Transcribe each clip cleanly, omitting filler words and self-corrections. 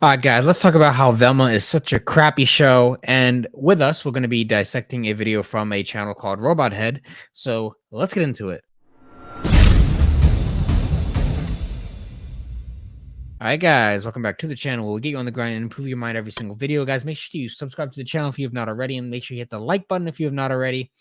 All right, guys, let's talk about how Velma is such a crappy show. And with us, we're going to be dissecting a video from a channel called Robot Head. So let's get into it. All right, guys, welcome back to the channel. We'll get you on the grind and improve your mind every single video. Guys, make sure you subscribe to the channel if you have not already, and make sure you hit the like button if you have not already.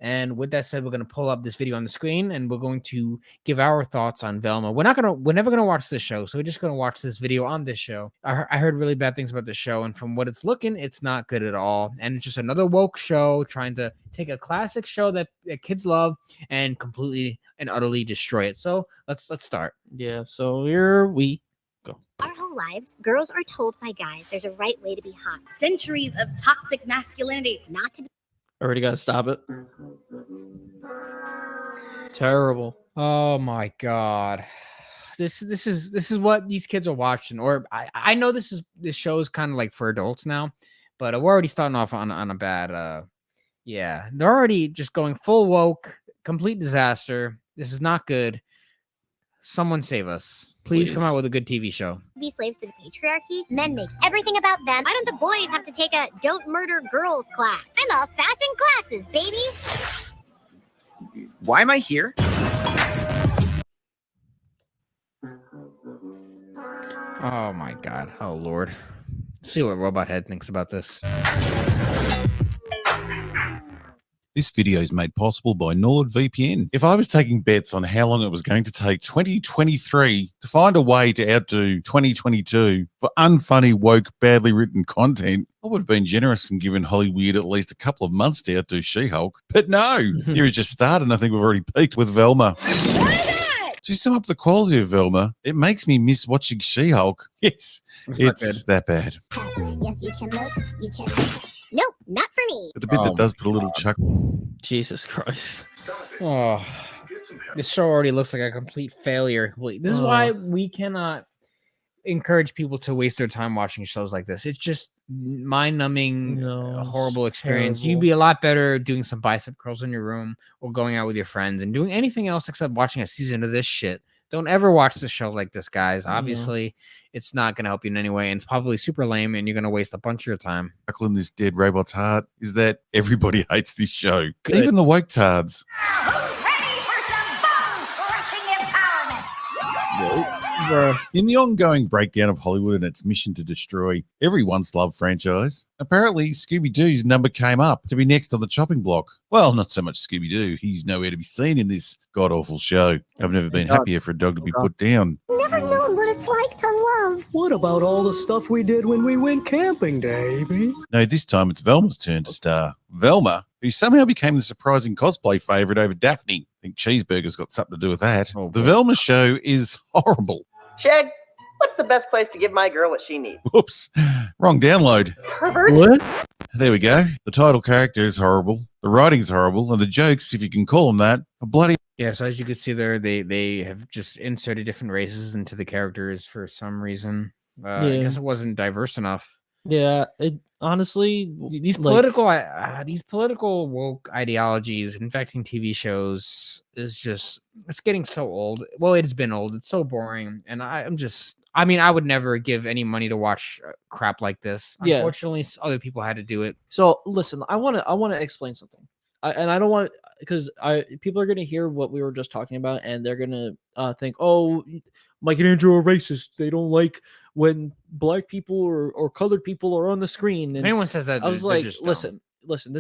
And with that said, we're going to pull up this video on the screen and we're going to give our thoughts on Velma. We're never going to watch this show. So we're just going to watch this video on this show. I heard really bad things about the show. And from what it's looking, it's not good at all. And it's just another woke show trying to take a classic show that kids love and completely and utterly destroy it. So let's start. Yeah, so here we go. Our whole lives, girls are told by guys there's a right way to be hot. Centuries of toxic masculinity. Not to be. Already gotta stop it. Terrible. Oh my god. This is what these kids are watching. Or I know this show is kind of like for adults now, but we're already starting off on a bad yeah. They're already just going full woke, complete disaster. This is not good. Someone save us. Please come out with a good TV show. Be slaves to the patriarchy. Men make everything about them. Why don't the boys have to take a don't murder girls class? I'm all sass in classes, baby. Why am I here? Oh my god. Oh lord. Let's see what Robot Head thinks about this. This video is made possible by NordVPN. If I was taking bets on how long it was going to take 2023 to find a way to outdo 2022 for unfunny, woke, badly written content, I would have been generous and given Hollywood at least a couple of months to outdo She-Hulk. But no, here is just started, and I think we've already peaked with Velma. To sum up the quality of Velma, it makes me miss watching She-Hulk. Yes, it's that bad. Yes, you can look. You can. Nope, not for me. But the bit that does put a little chuckle. Jesus Christ. Oh, this show already looks like a complete failure. This is why we cannot encourage people to waste their time watching shows like this. It's just mind-numbing, horrible experience. Terrible. You'd be a lot better doing some bicep curls in your room or going out with your friends and doing anything else except watching a season of this shit. Don't ever watch this show like this, guys. Obviously, it's not going to help you in any way, and it's probably super lame, and you're going to waste a bunch of your time. Chuckle in this dead robot's heart is that everybody hates this show. Good. Even the woke tards. Who's ready for some bone-crushing empowerment? In the ongoing breakdown of Hollywood and its mission to destroy every once-loved franchise, apparently Scooby-Doo's number came up to be next on the chopping block. Well, not so much Scooby-Doo. He's nowhere to be seen in this god-awful show. I've never been happier for a dog to be put down. Never known what it's like to love. What about all the stuff we did when we went camping, Davey? No, this time it's Velma's turn to star. Velma, who somehow became the surprising cosplay favourite over Daphne. I think Cheeseburger's got something to do with that. Oh, the Velma show is horrible. Shag, what's the best place to give my girl what she needs? Whoops, wrong download. Pervert? What? There we go. The title character is horrible. The writing's horrible. And the jokes, if you can call them that, are bloody. Yeah, so as you can see there, they have just inserted different races into the characters for some reason. I guess it wasn't diverse enough. Yeah, it honestly These political woke ideologies infecting TV shows is just, it's getting so old. Well, it's been old. It's so boring. And I would never give any money to watch crap like this. Yeah. Unfortunately, other people had to do it. So listen, I want to explain something. I don't want, because people are going to hear what we were just talking about, and they're going to think, oh, Mike and Andrew are racist. They don't like when black people or colored people are on the screen. And If anyone says that, I was they're like, just dumb. listen,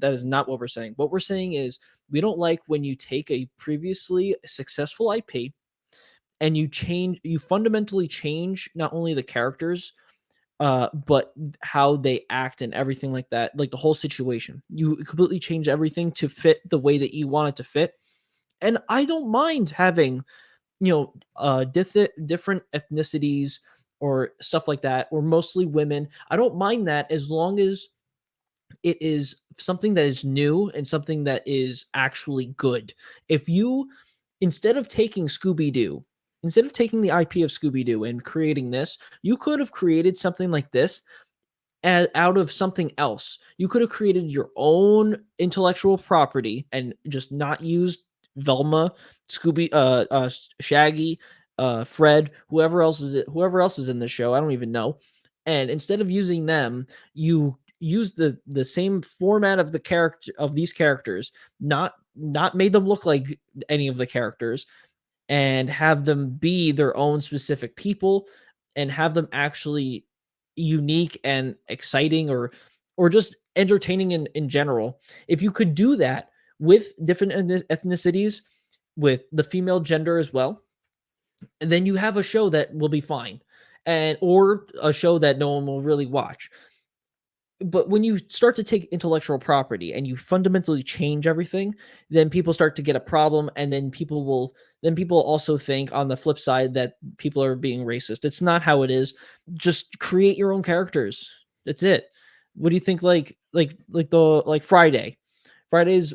that is not what we're saying. What we're saying is we don't like when you take a previously successful IP and you fundamentally change not only the characters, but how they act and everything like that, like the whole situation. You completely change everything to fit the way that you want it to fit. And I don't mind having, different ethnicities or stuff like that, or mostly women. I don't mind that as long as it is something that is new and something that is actually good. If you, instead of taking Scooby-Doo, instead of taking the IP of Scooby-Doo and creating this, you could have created something like this out of something else. You could have created your own intellectual property and just not used Velma, Shaggy, Fred, whoever else is in the show, I don't even know. And instead of using them, you use the same format of the character of these characters, not made them look like any of the characters, and have them be their own specific people, and have them actually unique and exciting, or just entertaining in general. If you could do that with different ethnicities, with the female gender as well, and then you have a show that will be fine, and or a show that no one will really watch. But when you start to take intellectual property and you fundamentally change everything, then people start to get a problem, and then people also think on the flip side that people are being racist. It's not how it is. Just create your own characters. That's it. What do you think? Like Friday's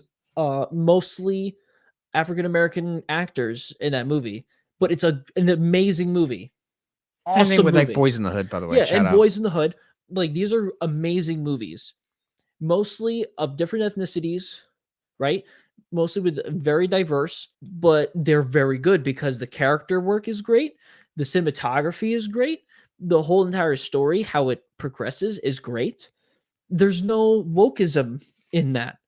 mostly African American actors in that movie, but it's an amazing movie. Same thing with like movie. Boys in the Hood, by the way. Yeah, Shout and out. Boys in the Hood. Like, these are amazing movies, mostly of different ethnicities, right? Mostly with very diverse, but they're very good because the character work is great, the cinematography is great, the whole entire story, how it progresses, is great. There's no wokeism in that.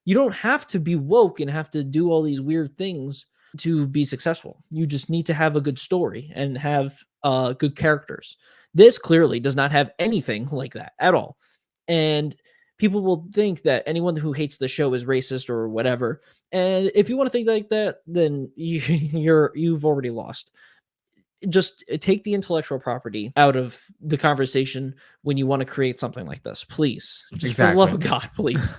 You don't have to be woke and have to do all these weird things to be successful. You just need to have a good story and have good characters. This clearly does not have anything like that at all. And people will think that anyone who hates the show is racist or whatever. And if you want to think like that, then you've already lost. Just take the intellectual property out of the conversation when you want to create something like this, please. Just for the love of God, please.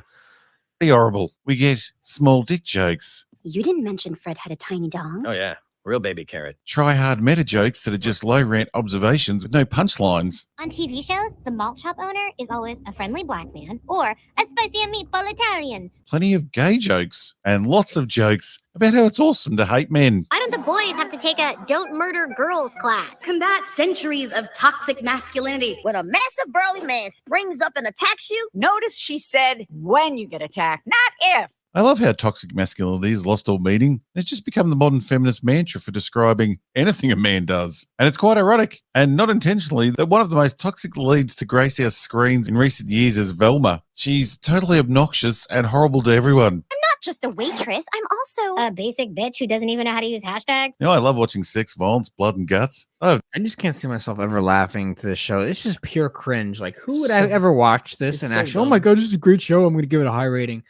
Horrible. We get small dick jokes. You didn't mention Fred had a tiny dong. Oh, yeah. Real baby carrot. Try hard meta jokes that are just low rent observations with no punchlines. On TV shows, the malt shop owner is always a friendly black man or a spicy and meatball Italian. Plenty of gay jokes and lots of jokes about how it's awesome to hate men. Why don't the boys have to take a don't murder girls class? Combat centuries of toxic masculinity. When a massive burly man springs up and attacks you, Notice she said when you get attacked, not if. I love how toxic masculinity has lost all meaning. It's just become the modern feminist mantra for describing anything a man does. And it's quite ironic, and not intentionally, that one of the most toxic leads to grace our screens in recent years is Velma. She's totally obnoxious and horrible to everyone. I'm not just a waitress. I'm also a basic bitch who doesn't even know how to use hashtags. You know, I love watching sex, violence, blood, and guts. Oh, I just can't see myself ever laughing to this show. It's just pure cringe. Like, who would So- ever watch this it's and so actually, oh dumb. my God, this is a great show. I'm going to give it a high rating.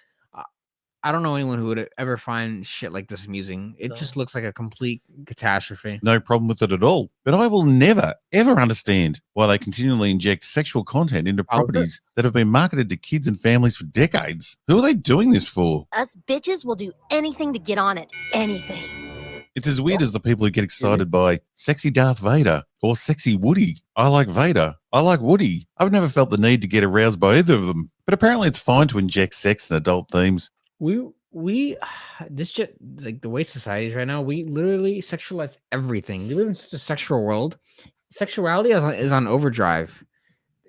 I don't know anyone who would ever find shit like this amusing. It just looks like a complete catastrophe. no problem with it at all. But I will never, ever understand why they continually inject sexual content into properties that have been marketed to kids and families for decades. Who are they doing this for? us bitches will do anything to get on it. Anything. It's as weird as the people who get excited by sexy Darth Vader or sexy Woody. I like Vader. I like Woody. I've never felt the need to get aroused by either of them. But apparently it's fine to inject sex and adult themes. We this just like the way society is right now, we literally sexualize everything. We live in such a sexual world. Sexuality is on overdrive.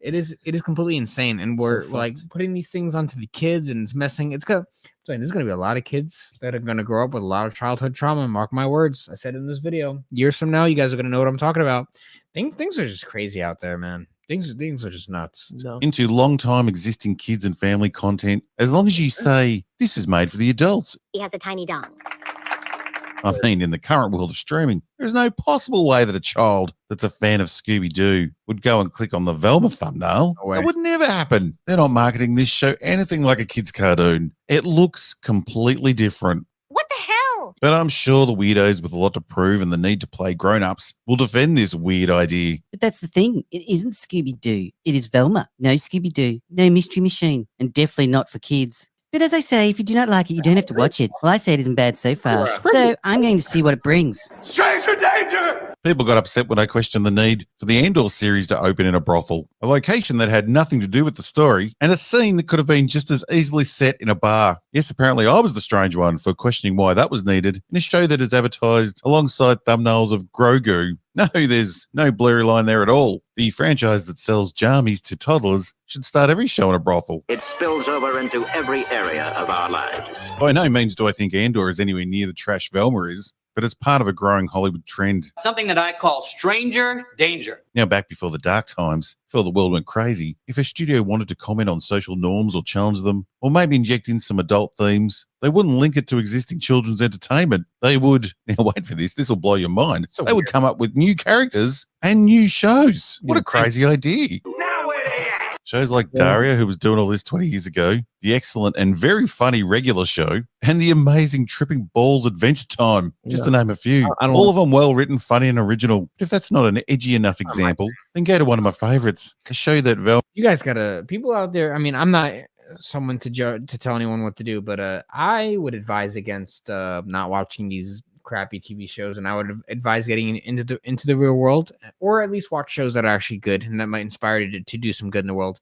It is completely insane, and we're like putting these things onto the kids, and it's messing. There's gonna be a lot of kids that are gonna grow up with a lot of childhood trauma. Mark my words. I said in this video, years from now, you guys are gonna know what I'm talking about. Things are just crazy out there, man. Things are just nuts. No. Into long time existing kids and family content, as long as you say this is made for the adults. He has a tiny dong. I mean, in the current world of streaming, there's no possible way that a child that's a fan of Scooby-Doo would go and click on the Velma thumbnail. No way. That would never happen. They're not marketing this show anything like a kid's cartoon. It looks completely different. What the hell? But I'm sure the weirdos with a lot to prove and the need to play grown-ups will defend this weird idea. But that's the thing. It isn't Scooby-Doo. It is Velma. No Scooby-Doo. No Mystery Machine. And definitely not for kids. But as I say, if you do not like it, you don't have to watch it. Well, I say it isn't bad so far. So I'm going to see what it brings. Stranger danger! People got upset when I questioned the need for the Andor series to open in a brothel, a location that had nothing to do with the story, and a scene that could have been just as easily set in a bar. Yes, apparently I was the strange one for questioning why that was needed in a show that is advertised alongside thumbnails of Grogu. No, there's no blurry line there at all. The franchise that sells jammies to toddlers should start every show in a brothel. It spills over into every area of our lives. By no means do I think Andor is anywhere near the trash Velma is. but it's part of a growing Hollywood trend. Something that I call stranger danger. Now, back before the dark times, before the world went crazy, if a studio wanted to comment on social norms or challenge them, or maybe inject in some adult themes, they wouldn't link it to existing children's entertainment. They would, now wait for this will blow your mind. So they would come up with new characters and new shows. What a crazy idea. Shows like Daria, who was doing all this 20 years ago, the excellent and very funny regular show, and the amazing Tripping Balls Adventure Time, just to name a few. All of them well written, funny, and original. If that's not an edgy enough example, then go to one of my favorites, a show that Velma. You guys gotta, people out there, I mean, I'm not someone to tell anyone what to do, but I would advise against not watching these crappy TV shows, and I would advise getting into the real world, or at least watch shows that are actually good and that might inspire you to do some good in the world.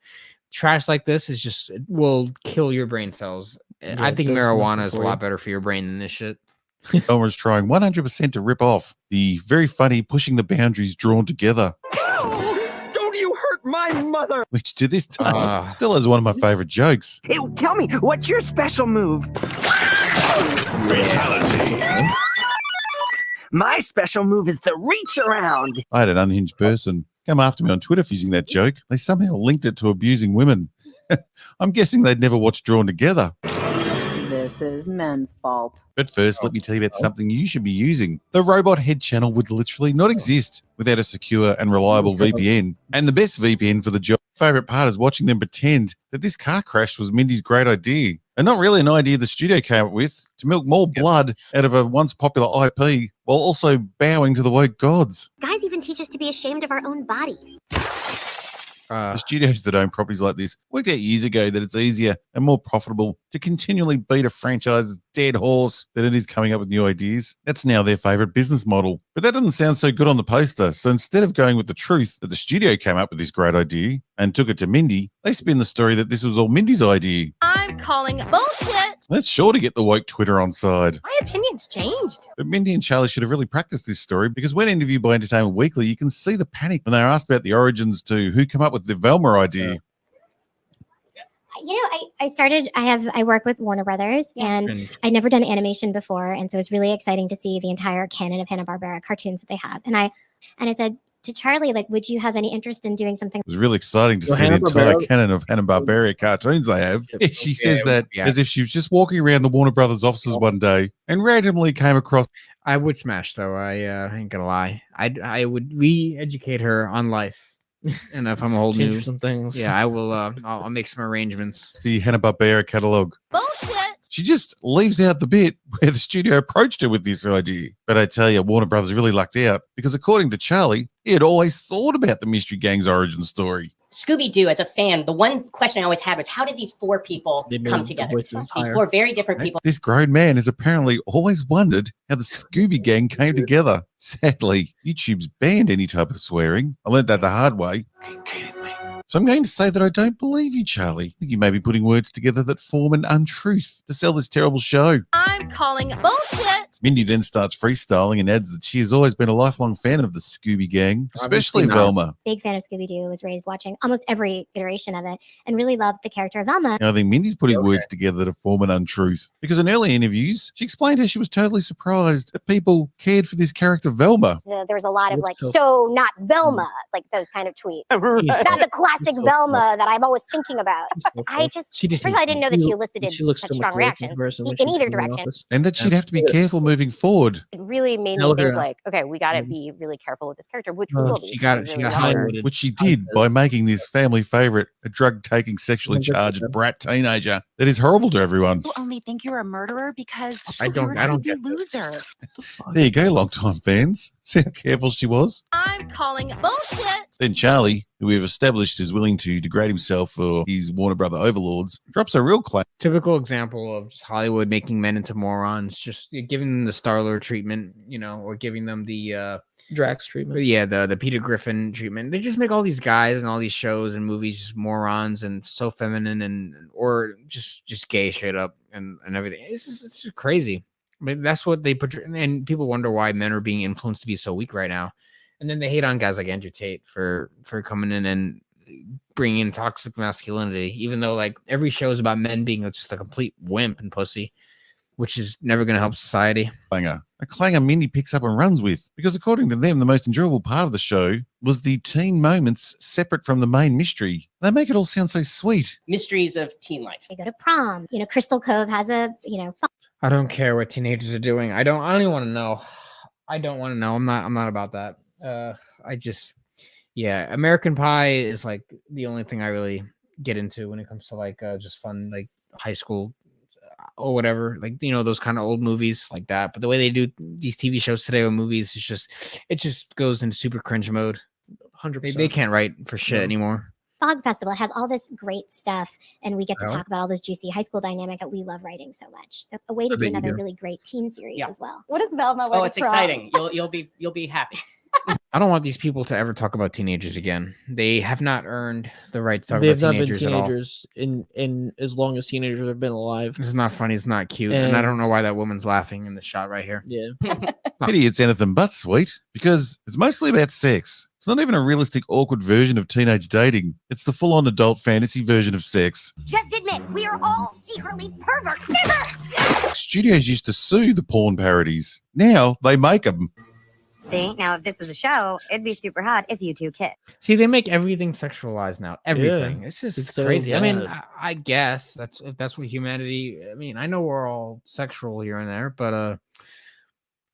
Trash like this is just, it will kill your brain cells. I think marijuana is a lot better for your brain than this shit. Velma is trying 100% to rip off the very funny Pushing the Boundaries Drawn Together. Don't you hurt my mother! Which to this day still is one of my favorite jokes. Hey, tell me, what's your special move? Fatality. My special move is the reach around. I had an unhinged person come after me on Twitter for using that joke. They somehow linked it to abusing women. I'm guessing they'd never watched Drawn Together. This is men's fault. But first, let me tell you about something you should be using. The Robot Head channel would literally not exist without a secure and reliable VPN. And the best VPN for the job. Favorite part is watching them pretend that this car crash was Mindy's great idea. And not really an idea the studio came up with, to milk more blood out of a once popular IP while also bowing to the woke gods. Guys even teach us to be ashamed of our own bodies. The studios that own properties like this worked out years ago that it's easier and more profitable to continually beat a franchise's dead horse than it is coming up with new ideas. That's now their favorite business model. But that doesn't sound so good on the poster. So instead of going with the truth that the studio came up with this great idea and took it to Mindy, they spin the story that this was all Mindy's idea. I'm calling bullshit. That's sure to get the woke Twitter on side. My opinion's changed. But Mindy and Charlie should have really practiced this story, because when interviewed by Entertainment Weekly, you can see the panic when they are asked about the origins to who came up with the Velma idea. You know, I work with Warner Brothers, and I'd never done animation before, and so it's really exciting to see the entire canon of Hanna-Barbera cartoons that they have. And I said to Charlie, like, would you have any interest in doing something? It was really exciting to see the entire canon of Hanna-Barbera cartoons they have. She says that as if she was just walking around the Warner Brothers offices one day and randomly came across. I would smash, though. I ain't gonna lie. I would re-educate her on life. And if I'm a whole new some things, yeah, I will. I'll make some arrangements. The Hanna-Barbera catalog. Bullshit. She just leaves out the bit where the studio approached her with this idea. But I tell you, Warner Brothers really lucked out, because according to Charlie, he had always thought about the Mystery Gang's origin story. Scooby-Doo, as a fan, the one question I always had was, how did these four people come together? These four very different people. This grown man has apparently always wondered how the Scooby Gang came together. Sadly, YouTube's banned any type of swearing. I learned that the hard way. So I'm going to say that I don't believe you, Charlie. I think you may be putting words together that form an untruth to sell this terrible show. I'm calling bullshit. Mindy then starts freestyling and adds that she has always been a lifelong fan of the Scooby Gang, especially Velma. Big fan of Scooby-Doo, was raised watching almost every iteration of it, and really loved the character of Velma. Now, I think Mindy's putting words together to form an untruth, because in early interviews, she explained how she was totally surprised that people cared for this character, Velma. There was a lot of like, so not Velma, like those kind of tweets. Not the classic Velma that I'm always thinking about. I just, first of all, I didn't know that she elicited such strong reactions in either direction. And that she'd have to be careful moving forward. It really made me think, like, okay, we got to be really careful with this character, which we will be. She got highlighted. Which she did by making this family favorite a drug-taking, sexually charged brat teenager that is horrible to everyone. You only think you're a murderer because I don't get a loser. There you go, long-time fans. See how careful she was? I'm calling bullshit. Then Charlie, who we've established is willing to degrade himself for his Warner Brother overlords, drops a real claim. Typical example of just Hollywood making men into morons, just giving them the Star-Lord treatment, or giving them the Drax treatment. Yeah, the Peter Griffin treatment. They just make all these guys and all these shows and movies just morons and so feminine or just gay straight up and everything. It's just crazy. I mean, that's what they portray, and people wonder why men are being influenced to be so weak right now. And then they hate on guys like Andrew Tate for coming in and bringing in toxic masculinity, even though like every show is about men being just a complete wimp and pussy, which is never going to help society. Banger. a clanger Mindy picks up and runs with. Because according to them, the most enjoyable part of the show was the teen moments separate from the main mystery. They make it all sound so sweet. Mysteries of teen life. They go to prom. You know, Crystal Cove has a, I don't care what teenagers are doing. I don't even want to know. I don't want to know. I'm not about that. Yeah, American Pie is like the only thing I really get into when it comes to like just fun, like high school or whatever, like, you know, those kind of old movies like that. But the way they do these TV shows today or movies, it just goes into super cringe mode. 100%. They can't write for shit anymore. Fog Festival. It has all this great stuff, and we get to talk about all those juicy high school dynamics that we love writing so much. So a way to do another really great teen series as well. What is Velma? Oh, it's exciting. You'll be happy. I don't want these people to ever talk about teenagers again. They have not earned the right to talk They've about not been teenagers in as long as teenagers have been alive. It's not funny. It's not cute. And I don't know why that woman's laughing in the shot right here. Yeah. Pity it's anything but sweet, because it's mostly about sex. It's not even a realistic, awkward version of teenage dating. It's the full-on adult fantasy version of sex. Just admit, we are all secretly perverts. Studios used to sue the porn parodies. Now they make them. See, now if this was a show, it'd be super hot if you two kissed. See, they make everything sexualized now. Everything. Yeah. It's just It's so crazy. I mean, bad. I guess if that's what humanity. I mean, I know we're all sexual here and there, but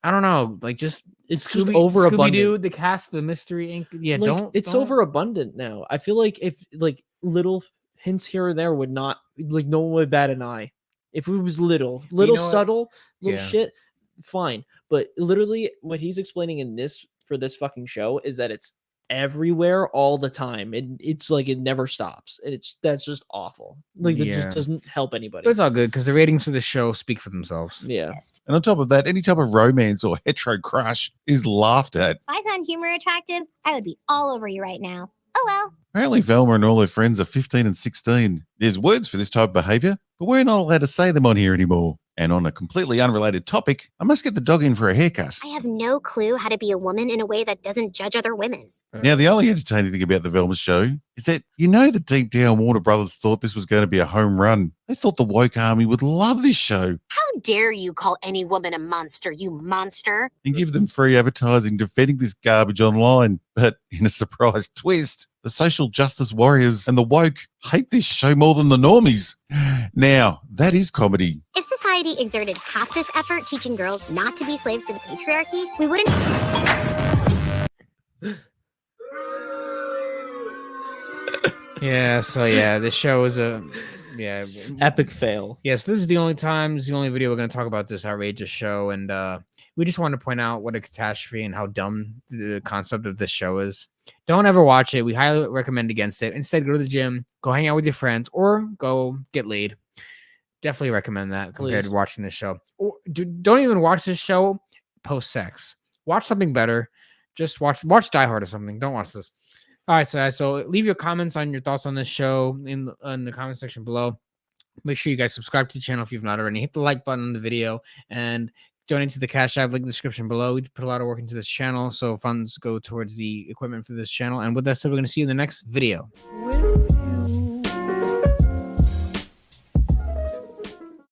I don't know. Like, just it's just overabundant. Scooby-Doo, the cast, the Mystery Inc. Yeah, like, it's overabundant now. I feel like if like little hints here or there would not, like, no one would bat an eye. If it was little subtle, little shit, fine. But literally, what he's explaining in this for this fucking show is that it's everywhere all the time, and it's like it never stops, and that's just awful. Like, it just doesn't help anybody. But it's all good because the ratings for the show speak for themselves. Yeah. And on top of that, any type of romance or hetero crush is laughed at. If I found humor attractive, I would be all over you right now. Oh well. Apparently, Velma and all her friends are 15 and 16. There's words for this type of behavior, but we're not allowed to say them on here anymore. And on a completely unrelated topic, I must get the dog in for a haircut. I have no clue how to be a woman in a way that doesn't judge other women. Now, the only entertaining thing about the Velma show is that, you know, that deep down Warner Brothers thought this was going to be a home run. They thought the woke army would love this show How dare you call any woman a monster, you monster? and give them free advertising defending this garbage online. But in a surprise twist, the social justice warriors and the woke hate this show more than the normies. Now, that is comedy. If society exerted half this effort teaching girls not to be slaves to the patriarchy, we wouldn't. Yeah, so yeah, this show is a epic fail. Yes, this is the only video we're going to talk about this outrageous show, and we just want to point out what a catastrophe and how dumb the concept of this show is. Don't ever watch it. We highly recommend against it. Instead, go to the gym, go hang out with your friends, or go get laid. Definitely recommend that compared to watching this show. Or don't even watch this show post-sex. Watch something better. Just watch Die Hard or something. Don't watch this. All right, so leave your comments on your thoughts on this show in the comment section below. Make sure you guys subscribe to the channel if you've not already. Hit the like button on the video and donate to the Cash App link in the description below. We put a lot of work into this channel, so funds go towards the equipment for this channel. And with that said, we're going to see you in the next video.